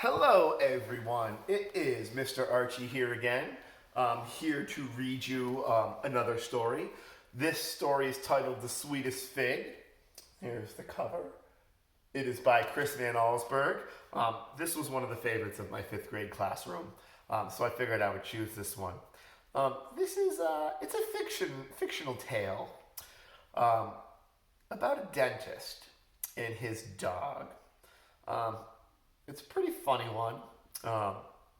Hello everyone, it is Mr. Archie here again. Here to read you another story. This story is titled The Sweetest Fig. Here's the cover. It is by Chris Van Allsburg. This was one of the favorites of my 5th grade classroom, so I figured I would choose this one. This is it's a fictional tale about a dentist and his dog. It's a pretty funny one.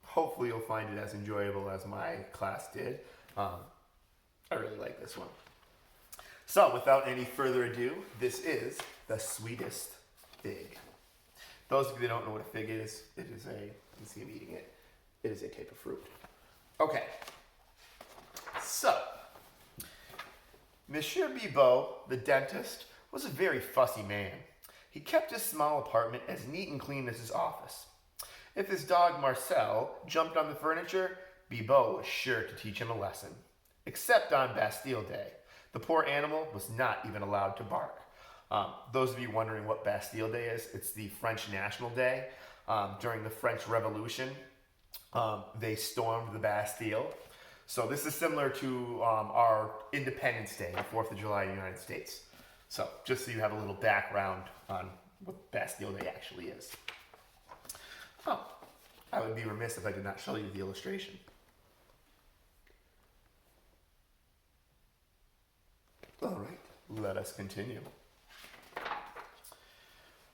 Hopefully you'll find it as enjoyable as my class did. I really like this one. So without any further ado, this is The Sweetest Fig. Those of you that don't know what a fig is, it is a, you can see him eating it, it is a type of fruit. Okay, so Monsieur Bibot, the dentist, was a very fussy man. He kept his small apartment as neat and clean as his office. If his dog Marcel jumped on the furniture, Bibot was sure to teach him a lesson. Except on Bastille Day. The poor animal was not even allowed to bark. Those of you wondering what Bastille Day is, it's the French National Day. During the French Revolution, they stormed the Bastille. So this is similar to our Independence Day, the 4th of July in the United States. So, just so you have a little background on what Bastille Day actually is. Oh, I would be remiss if I did not show you the illustration. All right, let us continue.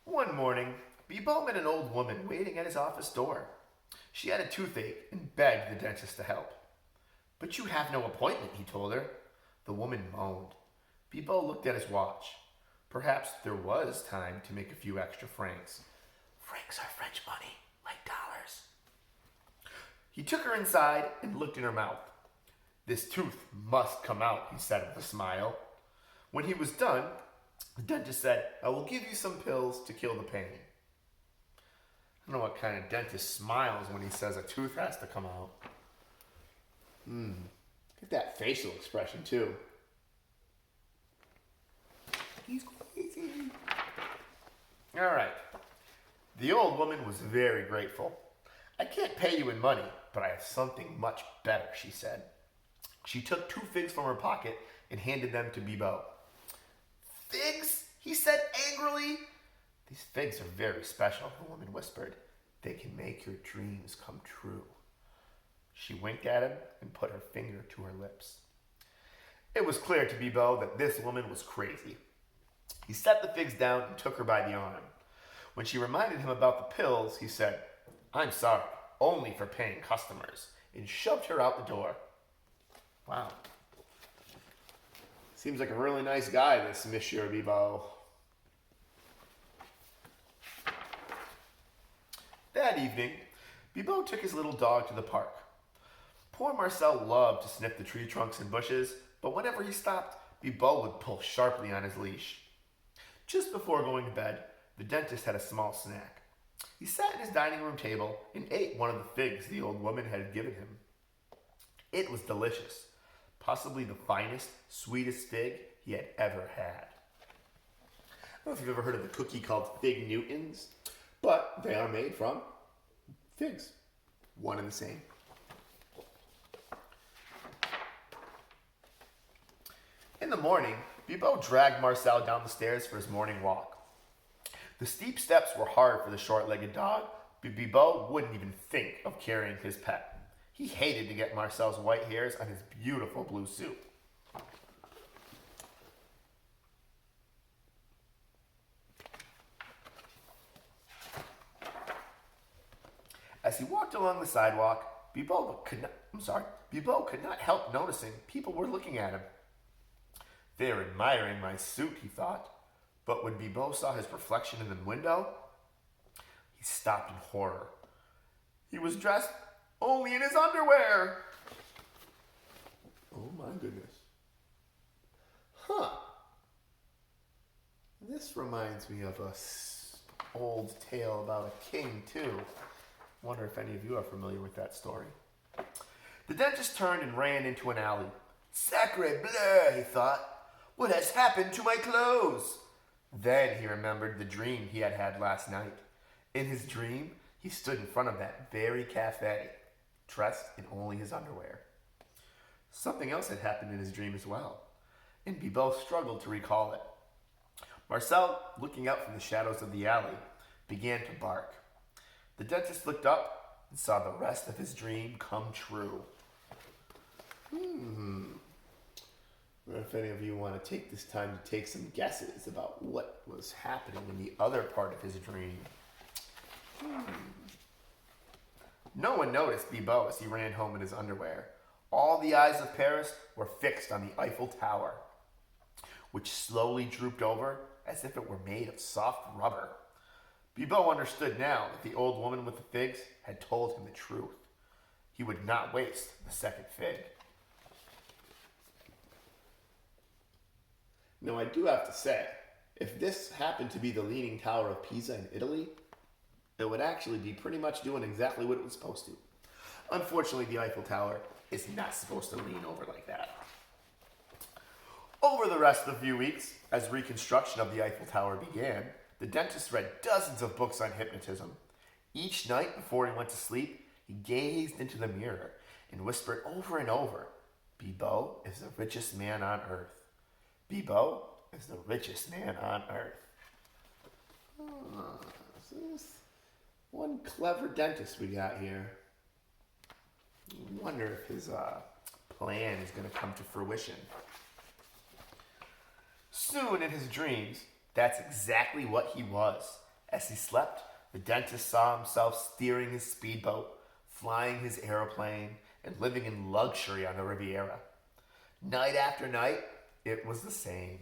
One morning, Bibot met an old woman waiting at his office door. She had a toothache and begged the dentist to help. "But you have no appointment," he told her. The woman moaned. Bibot looked at his watch. Perhaps there was time to make a few extra francs. Francs are French money, like dollars. He took her inside and looked in her mouth. "This tooth must come out," he said with a smile. When he was done, the dentist said, "I will give you some pills to kill the pain." I don't know what kind of dentist smiles when he says a tooth has to come out. Get that facial expression too. He's crazy. All right. The old woman was very grateful. "I can't pay you in money, but I have something much better," she said. She took 2 figs from her pocket and handed them to Bibot. "Figs?" he said angrily. "These figs are very special," the woman whispered. "They can make your dreams come true." She winked at him and put her finger to her lips. It was clear to Bibot that this woman was crazy. He set the figs down and took her by the arm. When she reminded him about the pills, he said, "I'm sorry, only for paying customers," and shoved her out the door. Wow. Seems like a really nice guy, this Monsieur Bibot. That evening, Bibot took his little dog to the park. Poor Marcel loved to sniff the tree trunks and bushes, but whenever he stopped, Bibot would pull sharply on his leash. Just before going to bed, the dentist had a small snack. He sat at his dining room table and ate one of the figs the old woman had given him. It was delicious, possibly the finest, sweetest fig he had ever had. I don't know if you've ever heard of a cookie called Fig Newtons, but they are made from figs, one and the same. In the morning, Bibot dragged Marcel down the stairs for his morning walk. The steep steps were hard for the short-legged dog, but Bibot wouldn't even think of carrying his pet. He hated to get Marcel's white hairs on his beautiful blue suit. As he walked along the sidewalk, Bibot could not help noticing people were looking at him. "They're admiring my suit," he thought. But when Bibot saw his reflection in the window, he stopped in horror. He was dressed only in his underwear. Oh my goodness. Huh. This reminds me of a old tale about a king too. Wonder if any of you are familiar with that story. The dentist turned and ran into an alley. "Sacre bleu," he thought. "What has happened to my clothes?" Then he remembered the dream he had had last night. In his dream, He stood in front of that very cafe, dressed in only his underwear. Something else had happened in his dream as well, and Bibot struggled to recall it. Marcel, looking out from the shadows of the alley, began to bark. The dentist looked up and saw the rest of his dream come true. I wonder if any of you want to take this time to take some guesses about what was happening in the other part of his dream. No one noticed Bibot as he ran home in his underwear. All the eyes of Paris were fixed on the Eiffel Tower, which slowly drooped over as if it were made of soft rubber. Bibot understood now that the old woman with the figs had told him the truth. He would not waste the second fig. Now, I do have to say, if this happened to be the Leaning Tower of Pisa in Italy, it would actually be pretty much doing exactly what it was supposed to. Unfortunately, the Eiffel Tower is not supposed to lean over like that. Over the rest of the few weeks, as reconstruction of the Eiffel Tower began, the dentist read dozens of books on hypnotism. Each night before he went to sleep, he gazed into the mirror and whispered over and over, "Bibot is the richest man on earth. Bibot is the richest man on earth." So this one clever dentist we got here. I wonder if his plan is going to come to fruition. Soon in his dreams, that's exactly what he was. As he slept, the dentist saw himself steering his speedboat, flying his airplane, and living in luxury on the Riviera. Night after night, it was the same.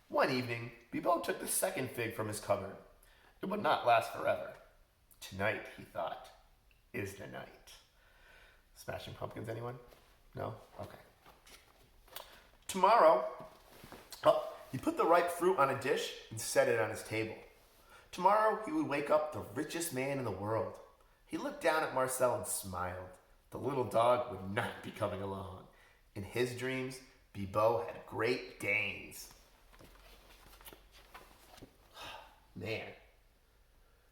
One evening, Bibot took the second fig from his cupboard. It would not last forever. Tonight, he thought, is the night. Smashing Pumpkins, anyone? No? Okay. Tomorrow, he put the ripe fruit on a dish and set it on his table. Tomorrow, he would wake up the richest man in the world. He looked down at Marcel and smiled. The little dog would not be coming along. In his dreams, Bibot had Great Danes. Man,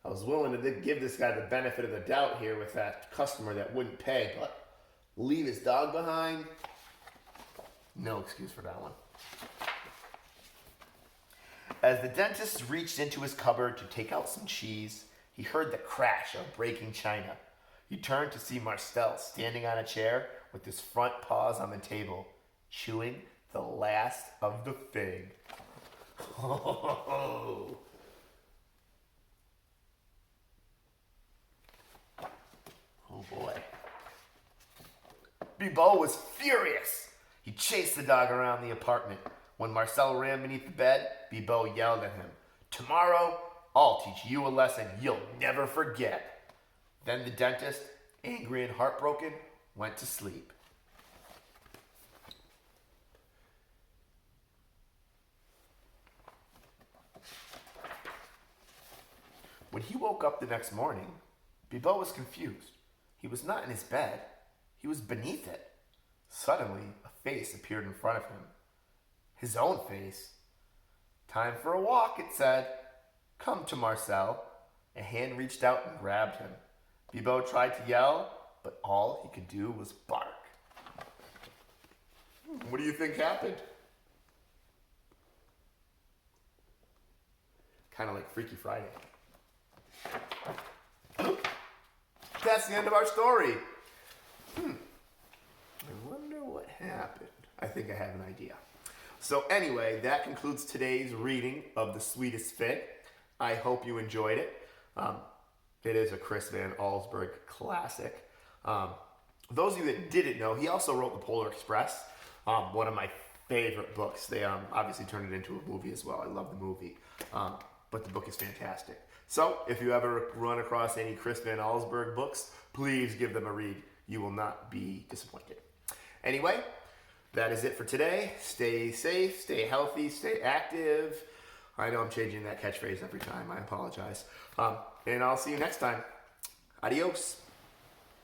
I was willing to give this guy the benefit of the doubt here with that customer that wouldn't pay, but leave his dog behind? No excuse for that one. As the dentist reached into his cupboard to take out some cheese, he heard the crash of breaking china. He turned to see Marcel standing on a chair with his front paws on the table, chewing the last of the fig. Oh boy. Bibot was furious. He chased the dog around the apartment. When Marcel ran beneath the bed, Bibot yelled at him, "Tomorrow, I'll teach you a lesson you'll never forget." Then the dentist, angry and heartbroken, went to sleep. When he woke up the next morning, Bibot was confused. He was not in his bed. He was beneath it. Suddenly, a face appeared in front of him. His own face. "Time for a walk," it said. "Come to Marcel." A hand reached out and grabbed him. Bibot tried to yell, but all he could do was bark. What do you think happened? Kind of like Freaky Friday. That's the end of our story. I wonder what happened. I think I have an idea. So anyway, that concludes today's reading of The Sweetest Fig. I hope you enjoyed it. It is a Chris Van Allsburg classic. Those of you that didn't know, he also wrote The Polar Express, one of my favorite books. They obviously turned it into a movie as well. I love the movie. But the book is fantastic. So, if you ever run across any Chris Van Allsburg books, please give them a read. You will not be disappointed. Anyway, that is it for today. Stay safe, stay healthy, stay active. I know I'm changing that catchphrase every time. I apologize. And I'll see you next time. Adios.